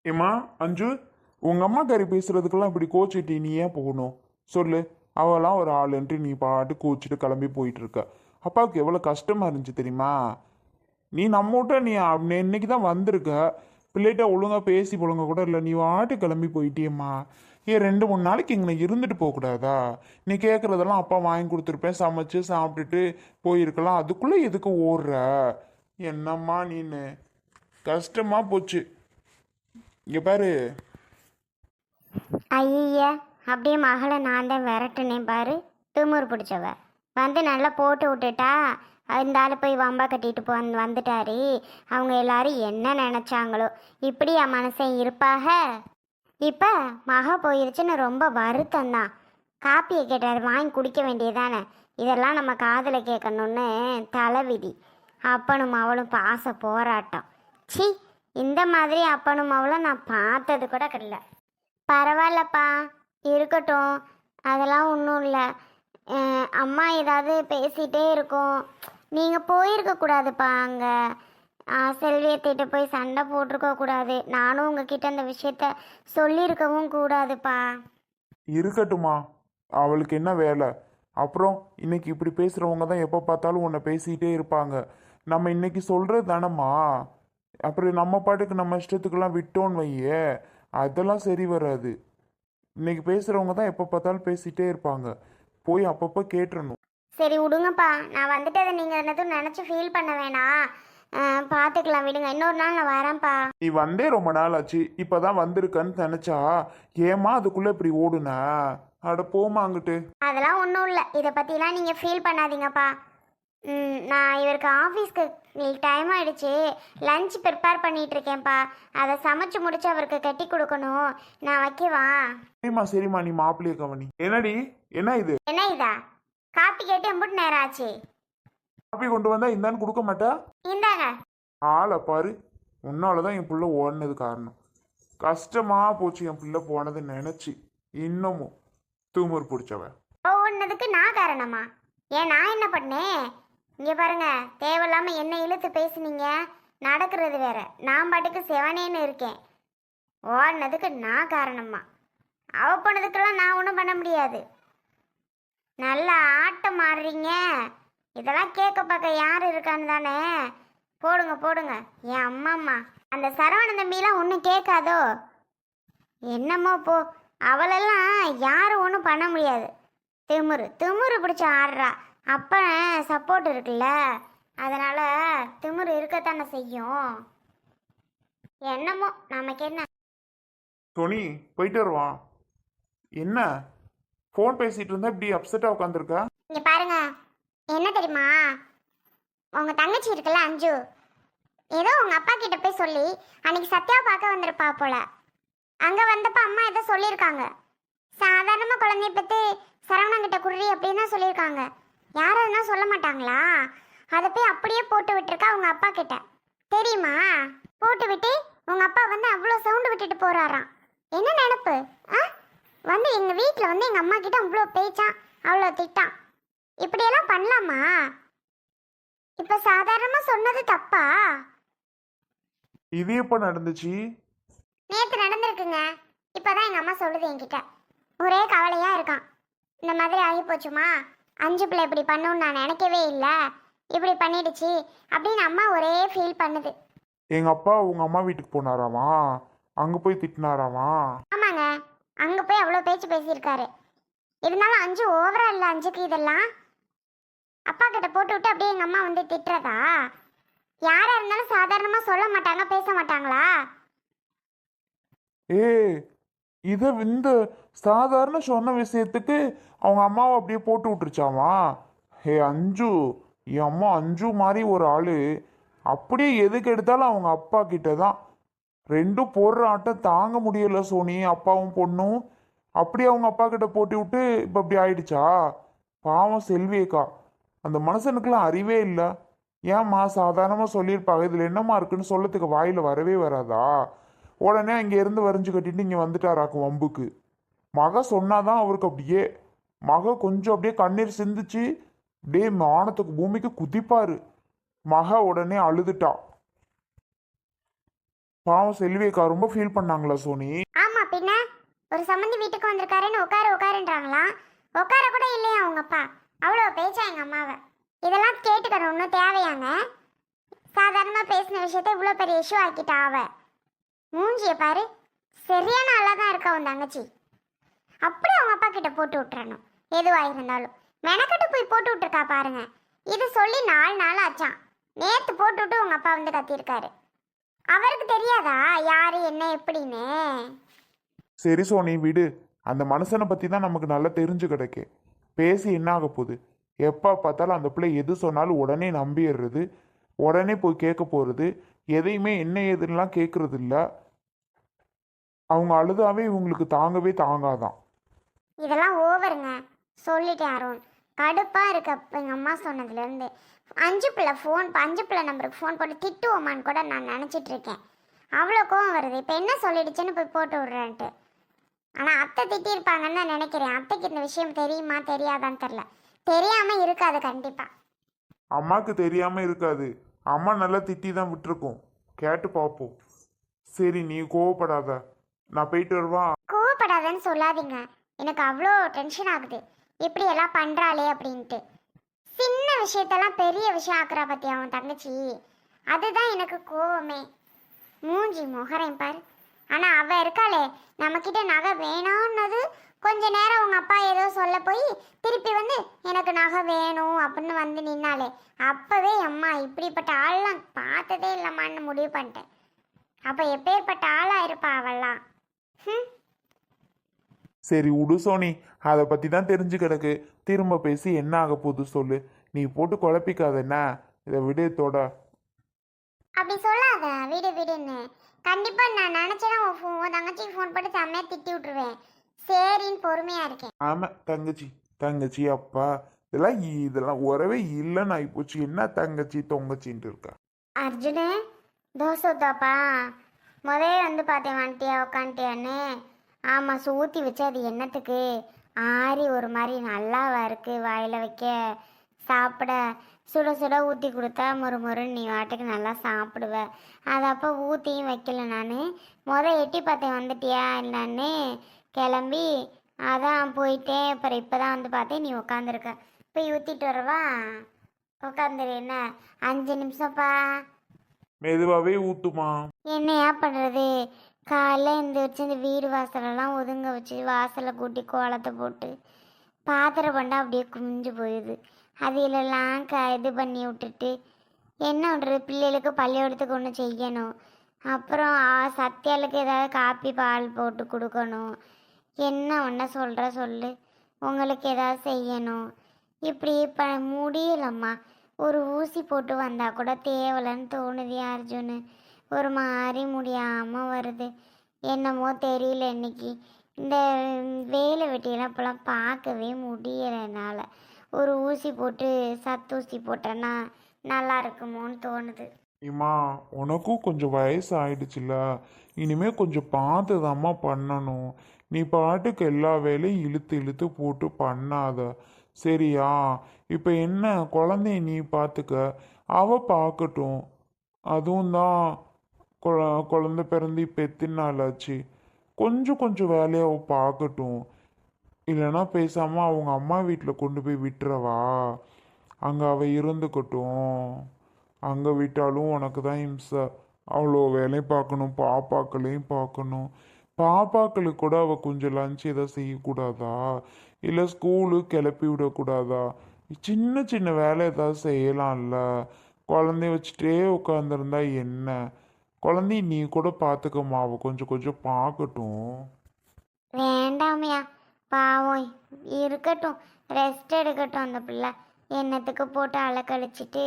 ஏம்மா அஞ்சு, உங்க அம்மா கறி பேசுறதுக்கெல்லாம் இப்படி கோச்சிட்டு நீ ஏன் போகணும் சொல்லு. அவெல்லாம் ஒரு ஆளுன்ட்டு நீ பாட்டு கோச்சிட்டு கிளம்பி போயிட்டு இருக்க. அப்பாவுக்கு எவ்வளோ கஷ்டமா இருந்துச்சு தெரியுமா? நீ நம்ம விட்ட நீ இன்னைக்கு தான் வந்திருக்க. பிள்ளைகிட்ட ஒழுங்கா பேசி ஒழுங்க கூட இல்லை, நீ வாட்டு கிளம்பி போயிட்டியம்மா. ஏன் 2 3 நாளைக்கு இங்கே இருந்துட்டு போகக்கூடாதா? நீ கேட்குறதெல்லாம் அப்பா வாங்கி கொடுத்துருப்பேன், சமைச்சு சாப்பிட்டுட்டு போயிருக்கலாம். அதுக்குள்ளே எதுக்கு ஓடுற? என்னம்மா நீனு? கஷ்டமா போச்சு. இங்கே பாரு. ஐய, அப்படியே மகளை நான் தான் விரட்டுனேன் பாரு. திமிரு பிடிச்சவ வந்து நல்லா போட்டு விட்டுட்டா. இந்த ஆள் போய் வம்பா கட்டிட்டு வந்துட்டாரு. அவங்க எல்லாரும் என்ன நினச்சாங்களோ. இப்படியா மனுஷன் இருப்பாக? இப்போ மக போயிருச்சுன்னு ரொம்ப வருத்தம் தான். காப்பியை கேட்டார், வாங்கி குடிக்க வேண்டியதானே. இதெல்லாம் நம்ம காதில் கேட்கணுன்னு தலைவிதி. அப்பனும் அவளும் பாச போராட்டம். சி, இந்த மாதிரி அப்பனும் அவளும் நான் பார்த்தது கூட கிடையாது. பரவாயில்லப்பா, இருக்கட்டும். அதெல்லாம் ஒன்றும் இல்லை. அம்மா ஏதாவது பேசிகிட்டே இருக்கும். நீங்கள் போயிருக்கக்கூடாதுப்பா அங்கே. செல்வியத்திட்ட போய் சண்டை போட்டிருக்கக்கூடாது. நானும் உங்ககிட்ட அந்த விஷயத்த சொல்லியிருக்கவும் கூடாதுப்பா. இருக்கட்டுமா, அவளுக்கு என்ன வேலை? அப்புறம் இன்னைக்கு இப்படி பேசுகிறவங்க தான் எப்போ பார்த்தாலும் உன்னை பேசிக்கிட்டே இருப்பாங்க. நம்ம இன்னைக்கு சொல்கிறது தானம்மா. அப்புறம் நம்ம பாட்டுக்கு நம்ம இஷ்டத்துக்கெல்லாம் விட்டோன்னு வையே, அதெல்லாம் சரி வராது. இன்னைக்கு பேசுகிறவங்க தான் எப்போ பார்த்தாலும் பேசிகிட்டே இருப்பாங்க. போய் அப்பப்போ கேட்டுறணும். சரி விடுங்கப்பா, நான் வந்துட்டு நீங்கள் என்னதும் நினச்சி ஃபீல் பண்ண வேணாம். பார்த்துக்கலாம், விடுங்க. இன்னொரு நாள் நான் வரேன்ப்பா. நீ வந்தே ரொம்ப நாள் ஆச்சு, இப்பதான் வந்திருக்கன்னு நினைச்சா ஏமா அதுக்குள்ள இப்படி ஓடுன? அட போமா அங்கிட்டு. அதெல்லாம் ஒன்றும் இல்லை, இதை பற்றிலாம் நீங்கள் ஃபீல் பண்ணாதீங்கப்பா. நான் இவருக்கு ஆஃபீஸ்க்கு டைம் ஆகிடுச்சு. லஞ்ச் ப்ரிப்பேர் பண்ணிகிட்ருக்கேன்ப்பா. அதை சமைச்சு முடிச்சு அவருக்கு கட்டி கொடுக்கணும். நான் வைக்கவா? சரிம்மா சரிம்மா, நீ மாப்பிள்ளைய கவனி. என்னடி, என்ன இது? என்ன இதா? காப்பி கேட்டு எம்பிட்டு நேரம் ஆச்சு. காப்பி கொண்டு வந்தா இந்தான்னு கொடுக்க மாட்டா? இந்தாங்க. ஆளை பாரு, உன்னாலதான் என் பிள்ளை ஓடினது காரணம். கஷ்டமா போச்சு என் பிள்ளை போனது நினைச்சு. இன்னமும் தூமர் பிடிச்சவன் ஓடுனதுக்கு நான் காரணமா? ஏன், நான் என்ன பண்ணேன்? இங்கே பாருங்க, தேவையில்லாம என்ன இழுத்து பேசுனீங்க. நடக்கிறது வேற, நான் பாட்டுக்கு செவனேன்னு இருக்கேன். ஓடினதுக்கு நான் காரணமா? அவ போனதுக்கெல்லாம் நான் ஒன்றும் பண்ண முடியாது. நல்லா ஆட்டம் மாறுறீங்க. இதெல்லாம் கேட்க பார்க்க யார் இருக்கான்னு தானே. போடுங்க போடுங்க. என் அம்மா அந்த சரவண தம்பிலாம் ஒன்றும் கேட்காதோ? என்னமோ போ. அவளெல்லாம் யாரும் ஒன்றும் பண்ண முடியாது. திமுரு திமுரு பிடிச்சி ஆடுறா. அப்போ சப்போர்ட் இருக்குல்ல, அதனால் திமுரு இருக்கத்தானே செய்யும். என்னமோ நமக்கு என்ன. சோனி, போயிட்டு வருவான். என்ன ஃபோன் பேசிட்டு இருந்தா இப்படி அப்செட்டாக உட்காந்துருக்கா? இங்கே பாருங்க, என்ன தெரியுமா, உங்கள் தங்கச்சி இருக்குல்ல அஞ்சு, ஏதோ உங்கள் அப்பா கிட்ட போய் சொல்லி அன்னைக்கு சத்யா பார்க்க வந்திருப்பா போல. அங்கே வந்தப்போ அம்மா ஏதோ சொல்லியிருக்காங்க. சாதாரணமாக குழந்தைய பற்றி சரவணங்கிட்ட குர்ரி அப்படின்னு தான் சொல்லியிருக்காங்க. யாரும் எதுனா சொல்ல மாட்டாங்களா? அதை போய் அப்படியே போட்டு விட்டுருக்கா உங்கள் அப்பா கிட்ட, தெரியுமா? போட்டு விட்டு உங்கள் அப்பா வந்து அவ்வளோ சவுண்டு விட்டுட்டு போகிறாராம். என்ன நினப்பு? வந்து எங்கள் வீட்டில் வந்து எங்கள் அம்மா கிட்ட அவ்வளோ பேச்சான், அவ்வளோ திட்டான். இப்படியெல்லாம் பண்ணலாமா? இப்போ சாதாரணமாக சொன்னது தப்பா? இது எப்போ நடந்துச்சு? நேற்று நடந்திருக்குங்க. இப்போதான் எங்கள் அம்மா சொல்லுது என்கிட்ட. ஒரே கவலையாக இருக்கான். இந்த மாதிரி ஆகி போச்சுமா, அஞ்சு பிள்ளை இப்படி பண்ணுன்னு நான் நினைக்கவே இல்லை, இப்படி பண்ணிடுச்சு அப்படின்னு அம்மா ஒரே ஃபீல் பண்ணுது. எங்க அப்பா உங்க அம்மா வீட்டுக்கு போனாராமா? அங்க போய் திட்டினாராமா? ஆமாங்க, அங்கே போய் அவ்வளோ பேச்சு பேசியிருக்காரு. இருந்தாலும் அஞ்சு ஓவரா இல்லை அஞ்சுக்கு இதெல்லாம். அப்பா கிட்ட போட்டு விட்டு அப்படியே எங்கள் அம்மா வந்து திட்டுறதா? யாராக இருந்தாலும் சாதாரணமாக சொல்ல மாட்டாங்க, பேச மாட்டாங்களா? ஏ, இந்த சாதாரண சொன்ன விஷயத்துக்கு அவங்க அம்மாவை அப்படியே போட்டு விட்டுருச்சாமா? ஹே அஞ்சு, என் அம்மா அஞ்சு மாதிரி ஒரு ஆளு. அப்படியே எதுக்கு எடுத்தாலும் அவங்க அப்பா கிட்ட தான். ரெண்டும் போடுற ஆட்டம் தாங்க முடியல சோனி, அப்பாவும் பொண்ணும். அப்படியே அவங்க அப்பா கிட்ட போட்டு விட்டு இப்போ அப்படி ஆயிடுச்சா? பாவம் செல்வியக்கா, அந்த மனுஷனுக்கெல்லாம் அறிவே இல்லை. ஏம்மா சாதாரணமாக சொல்லியிருப்பாங்க, இதில் என்னம்மா இருக்குன்னு சொல்லத்துக்கு வாயில் வரவே வராதா? உடனே இங்கே இருந்து வரைஞ்சு கட்டிட்டு இங்கே வந்துட்டாராக்கும் வம்புக்கு. மக சொன்னாதான் அவருக்கு அப்படியே மக கொஞ்சம் அப்படியே கண்ணீர் சிந்துச்சு, அப்படியே மானத்துக்கு பூமிக்கு குதிப்பாரு. மக உடனே அழுதுட்டா. பாவம் செல்வியக்கா ரொம்ப ஃபீல் பண்ணாங்களா சோனி? ஆமா பின்ன, ஒரு சம்மந்தி வீட்டுக்கு வந்திருக்காருன்னு உட்காருன்றாங்களா. உட்கார கூட இல்லையா அவங்க அப்பா. அவ்வளோ பேச்சா எங்க அம்மாவை. இதெல்லாம் கேட்டுக்கணும் ஒன்றும் தேவையாங்க? சாதாரணமா பேசின விஷயத்த இவ்வளோ பெரிய இஷ்யூ ஆக்கிட்டா அவ. மூஞ்சிய பாரு, சரியான ஆளா தான் இருக்கா உன் தங்கச்சி. அப்படியே அவங்க அப்பா கிட்ட போட்டு விட்டுறணும். எதுவா இருந்தாலும் மெனக்கட்டு போய் போட்டு விட்டுருக்கா பாருங்க. இது சொல்லி 4 நாள் ஆச்சான். நேத்து போட்டு விட்டு உங்க அப்பா வந்து கத்திருக்காரு. அவருக்கு தெரியாதா யாரு என்ன எப்படின்னு? சரி சோனி விடு. அந்த மனுஷனை பத்தி தான் நமக்கு நல்லா தெரிஞ்சு கிடக்கே. பேசி என்ன ஆக போகுது? எப்போ பார்த்தாலும் அந்த பிள்ளை எது சொன்னாலும் உடனே நம்பிடுறது, உடனே போய் கேட்க போறது, எதையுமே என்ன ஏதுன்னெலாம் கேட்கறது இல்ல. அவங்க அழுதாவே இவங்களுக்கு தாங்கவே தாங்காதான். இதெல்லாம் ஓவருங்க. சொல்லிட்டேன் அருண். கடுப்பா இருக்க எங்க அம்மா சொன்னதுலேருந்து. 5 பிள்ளை நம்பருக்கு ஃபோன் போட்டு திட்டுவோமான்னு கூட நான் நினச்சிட்டு இருக்கேன். அவ்வளோ கோவம் வருது. இப்போ என்ன சொல்லிடுச்சுன்னு போய் போட்டு விட்றேன்ட்டு. ஆனால் அத்தை திட்டியிருப்பாங்கன்னு தான் நினைக்கிறேன். அத்தைக்கு இந்த விஷயம் தெரியுமா தெரியாதான்னு தெரில. தெரியாமல் இருக்காது கண்டிப்பாக. அம்மாக்கு தெரியாம இருக்காது. அம்மா நல்லா திட்டி தான் விட்டுருக்கோம். கேட்டு பார்ப்போம். சரி நீ கோவப்படாத, நான் போயிட்டு வருவா. கோவப்படாதன்னு சொல்லாதீங்க. எனக்கு அவ்வளோ டென்ஷன் ஆகுது. இப்படி எல்லாம் பண்ணுறாளே அப்படின்ட்டு. சின்ன விஷயத்தெல்லாம் பெரிய விஷயம் ஆக்குறா பற்றி அவன் தங்கச்சி. அதுதான் எனக்கு கோவமே. மூஞ்சி முகரையும் பாரு. ஆனால் அவள் இருக்காளே, நம்மக்கிட்ட நகை வேணும்னது கொஞ்ச நேரம் உங்கள் அப்பா ஏதோ சொல்ல போய் திருப்பி வந்து எனக்கு நகை வேணும் அப்படின்னு வந்து நின்னாலே, அப்போவே அம்மா இப்படிப்பட்ட ஆள்லாம் பார்த்ததே இல்லைம்மான்னு முடிவு பண்ணிட்டேன். அப்போ எப்பேற்பட்ட ஆளாக இருப்பா அவள்லாம். சரி விடு சோனி, அதை பற்றி தான் தெரிஞ்சு கிடக்கு. திரும்ப பேசி என்ன ஆக போகுது சொல்லு. நீ போட்டு குழப்பிக்காத என்ன. இதை விடத்தோட அப்படி சொல்லாத. விடு விடுன்னு கண்டிப்பாக நான் நினச்சேன்னா உன் தங்கச்சிக்கு ஃபோன் போட்டு செம்மையாக திட்டி விட்டுருவேன். சரின்னு பொறுமையாக இருக்கேன். ஆமாம் தங்கச்சி தங்கச்சி அப்பா இதெல்லாம் உறவே இல்லைன்னு ஆகிப்போச்சு. என்ன தங்கச்சி தொங்கச்சின்ட்டு இருக்கா? அர்ஜுனு, தோசை ஊத்தாப்பா. முதல்ல வந்து பார்த்தேன் வந்துட்டியா உக்காண்டியான்னு. ஆமாம், ஊற்றி வச்சு அது என்னத்துக்கு ஆறி ஒரு மாதிரி நல்லாவா இருக்குது வாயில் வைக்க சாப்பிட. சுட சுட ஊற்றி கொடுத்தா முறுமுறுன்னு நீ வாட்டுக்கு நல்லா சாப்பிடுவ. அது அப்போ ஊற்றியும் வைக்கல நான். எட்டி பார்த்தேன் வந்துட்டியா இல்லைன்னு கிளம்பி அதான் போயிட்டேன். அப்புறம் இப்போ தான் வந்து பார்த்தேன் நீ உட்காந்துருக்க. போய் ஊற்றிட்டு வரவா? உட்காந்துரு. என்ன 5 நிமிஷம்ப்பா. மெதுவாகவே ஊத்துமா. என்னையா பண்ணுறது? காலைல எழுந்திரிச்சு இந்த வீடு வாசலெல்லாம் ஒதுங்க வச்சு வாசலை கூட்டி கோலத்தை போட்டு பாத்திரம் பண்ணா அப்படியே குமிஞ்சு போயிடுது. அதிலெல்லாம் இது பண்ணி விட்டுட்டு என்ன பண்ணுறது? பிள்ளைகளுக்கு பள்ளிக்கூடத்துக்கு ஒன்று செய்யணும். அப்புறம் சத்தியாளுக்கு ஏதாவது காப்பி பால் போட்டு கொடுக்கணும். என்ன ஒன்று சொல்கிற சொல்லு. உங்களுக்கு ஏதாவது செய்யணும். இப்படி முடியலம்மா. ஒரு ஊசி போட்டு வந்தால் கூட தேவலைன்னு தோணுது அர்ஜுனு. ஒரு மாதிரி முடியாமல் வருது. என்னமோ தெரியல. இன்னைக்கு இந்த வேலை வெட்டியெல்லாம் இப்போலாம் பார்க்கவே முடியலை என்னால். ஒரு ஊசி போட்டு சத்தூசி போட்டேன்னா நல்லா இருக்குமோன்னு தோணுது. இம்மா உனக்கும் கொஞ்சம் வயசு ஆயிடுச்சுல, இனிமே கொஞ்சம் பார்த்துதாம்மா பண்ணணும். நீ பாட்டுக்கு எல்லா வேலையும் இழுத்து இழுத்து போட்டு பண்ணாத சரியா? இப்போ என்ன குழந்தைய நீ பார்த்துக்க, அவ பார்க்கட்டும். அதுவும் தான் குழந்தை பிறந்து இப்போ எத்தனை நாள் ஆச்சு. கொஞ்சம் கொஞ்சம் வேலையை அவ பார்க்கட்டும். இல்லைன்னா பேசாமல் அவங்க அம்மா வீட்டில் கொண்டு போய் விட்டுறவா? அங்கே அவள் இருந்துக்கட்டும். அங்கே விட்டாலும் உனக்கு தான் இம்சை. அவ்வளோ வேலையும் பார்க்கணும், பாப்பாக்களையும் பார்க்கணும். பாப்பாக்களுக்கு கூட அவள் கொஞ்சம் லஞ்ச் எதாவது செய்யக்கூடாதா? இல்லை ஸ்கூலு கிளப்பி விடக்கூடாதா? சின்ன சின்ன வேலை ஏதாவது செய்யலாம்ல. குழந்தைய வச்சுட்டே உட்காந்துருந்தா என்ன? குழந்தைய நீ கூட பார்த்துக்கம்மா. அவள் கொஞ்சம் கொஞ்சம் பார்க்கட்டும். வேண்டாமையா, பாவம் இருக்கட்டும், ரெஸ்ட் எடுக்கட்டும் அந்த பிள்ளை. என்னத்துக்கு போட்டு அலக்கழிச்சிட்டு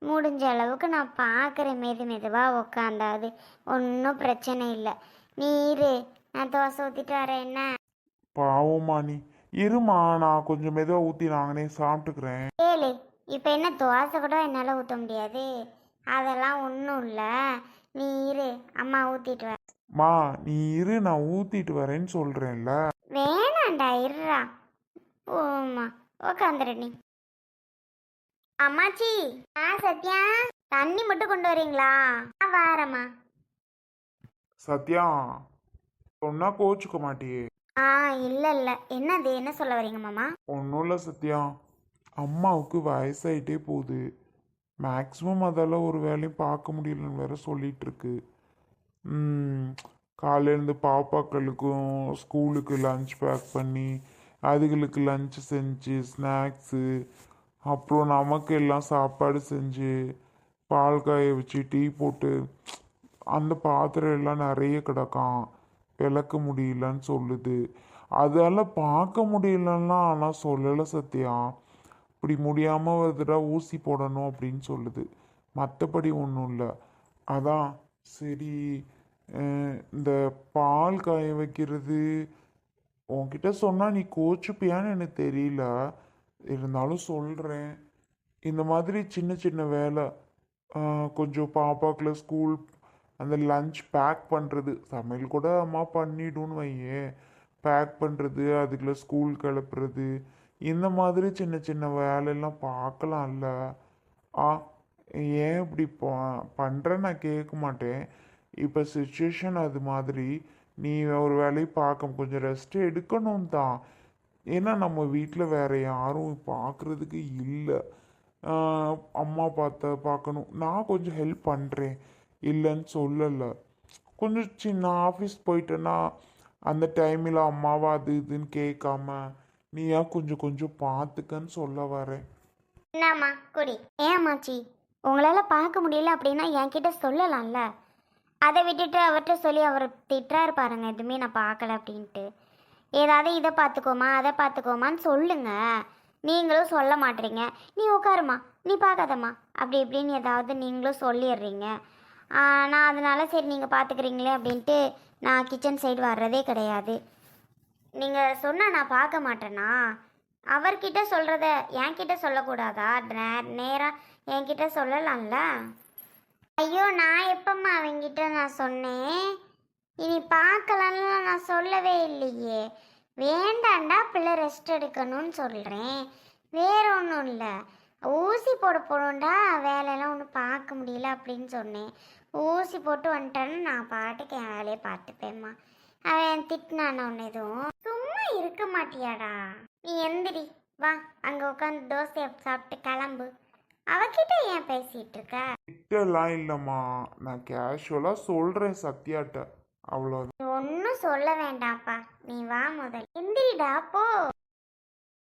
முடிஞ்ச அளவுக்கு நான் பார்க்குறேன். மெதுவாக உக்காந்தாது ஒன்றும் பிரச்சனை இல்லை. நீ இரு, நான் தோசை ஊற்றிட்டு வரேன். என்ன பாவம்மா நீ. இருமா, நான் கொஞ்சம் மெதுவாக ஊற்றி நாங்களே சாப்பிட்டுக்கிறேன். கேளு, இப்போ என்ன தோசை கூட என்னால் ஊற்ற முடியாது. அதெல்லாம் ஒன்றும் இல்லை. நீ இரு, அம்மா ஊற்றிட்டு வர. மா நீ இரு, நான் ஊற்றிட்டு வரேன்னு சொல்கிறேன்ல. வேணாண்டா, இருடா. ஓம்மா, உக்காந்துரு நீ. அம்மாச்சி, சத்யா, தண்ணி மட்டும் கொண்டு வரீங்களா? வாரம்மா. சத்யா, சொன்னா கோச்சுக்க மாட்டியே? ஆ இல்லை இல்லை, என்னது, என்ன சொல்ல வரீங்க மாமா? ஒன்றும் இல்லை சத்யா, அம்மாவுக்கு வயசாயிட்டே போகுது. மேக்ஸிமம் அதால் ஒரு வேலையும் பார்க்க முடியலன்னு வேற சொல்லிட்டு இருக்கு. காலையிலேருந்து பாப்பாக்களுக்கும் ஸ்கூலுக்கு லஞ்ச் பேக் பண்ணி அதுகளுக்கு லஞ்ச் செஞ்சு ஸ்நாக்ஸு, அப்புறம் நமக்கு எல்லாம் சாப்பாடு செஞ்சு பால் காய வச்சு டீ போட்டு அந்த பாத்திரம் எல்லாம் நிறைய கிடக்கான். விளக்க முடியலன்னு சொல்லுது. அதால் பார்க்க முடியலன்னா ஆனால் சொல்லலை சத்யா. இப்படி முடியாமல் வருதுடா, ஊசி போடணும் அப்படின்னு சொல்லுது. மற்றபடி ஒன்றும் இல்லை. அதான் சரி, இந்த பால் காய வைக்கிறது உன்கிட்ட சொன்னால் நீ கோச்சுப்பியான்னு எனக்கு தெரியல. இருந்தாலும் சொல்கிறேன். இந்த மாதிரி சின்ன சின்ன வேலை, கொஞ்சம் பாப்பாக்குள்ள ஸ்கூல் அந்த லஞ்ச் பேக் பண்ணுறது, சமையல் கூட அம்மா பண்ணிடுன்னு வையே, பேக் பண்ணுறது, அதுக்குள்ள ஸ்கூல் கிளப்புறது, இந்த மாதிரி சின்ன சின்ன வேலையெல்லாம் பார்க்கலாம்ல. ஆ, ஏன் இப்படி பண்ணுறேன்னு நான் கேட்க மாட்டேன். இப்போ சுச்சுவேஷன் அது மாதிரி. நீ ஒரு வேலையை பார்க்க கொஞ்சம் ரெஸ்ட் எடுக்கணும் தான். ஏன்னா நம்ம வீட்டில் வேற யாரும் பார்க்குறதுக்கு இல்லை. அம்மா பார்க்கணும். நான் கொஞ்சம் ஹெல்ப் பண்ணுறேன், இல்லைன்னு சொல்லலை. கொஞ்சம் சின்ன ஆஃபீஸ் போயிட்டேன்னா அந்த டைமில் அம்மாவா அது இதுன்னு கேட்காம நீயா கொஞ்சம் கொஞ்சம் பார்த்துக்கன்னு சொல்ல வரேன். என்னம்மா குடி. ஏமாச்சி, உங்களால் பார்க்க முடியல அப்படின்னா என்கிட்ட சொல்லலாம்ல. அதை விட்டுட்டு அவர்கிட்ட சொல்லி அவர் திட்டுறாரு பாருங்க, எதுவுமே நான் பார்க்கல அப்படின்ட்டு. ஏதாவது இதை பார்த்துக்கோமா அதை பார்த்துக்கோமான்னு சொல்லுங்க. நீங்களும் சொல்ல மாட்டேறீங்க. நீ உட்காருமா, நீ பார்க்காதம்மா, அப்படி இப்படின்னு ஏதாவது நீங்களும் சொல்லிடுறீங்க. நான் அதனால சரி நீங்கள் பார்த்துக்கிறீங்களே அப்படின்ட்டு நான் கிச்சன் சைடு வர்றதே கிடையாது. நீங்கள் சொன்னால் நான் பார்க்க மாட்டேனா? அவர்கிட்ட சொல்கிறத என்கிட்ட சொல்லக்கூடாதா? நேராக என்கிட்ட சொல்லலாம்ல. ஐயோ, நான் எப்பம்மா அவங்கிட்ட நான் சொன்னேன்? இனி பார்க்கலான்னு நான் சொல்லவே இல்லையே. வேண்டாண்டா, பிள்ளை ரெஸ்ட் எடுக்கணும்னு சொல்கிறேன், வேற ஒன்றும் இல்லை. ஊசி போட போகணுண்டா, வேலையெல்லாம் ஒன்றும் பார்க்க முடியல அப்படின்னு சொன்னேன். ஊசி போட்டு வந்துட்டான்னு நான் பாட்டுக்கு என் வேலையை பார்த்துப்பேம்மா. அவன் திட்டினான ஒன்று எதுவும் சும்மா இருக்க மாட்டியாடா? நீ எந்திரி, வா, அங்கே உட்காந்து தோசையை சாப்பிட்டு கிளம்பு. அவகிட்ட ஏன் பேசிகிட்டு இருக்க? திட்டலாம் இல்லைம்மா, நான் கேஷுவலாக சொல்கிறேன் சத்யாட்ட, அவ்வளோ. ஒன்றும் சொல்ல வேண்டாம்ப்பா, நீ வா முதல். எந்திரிடா போ.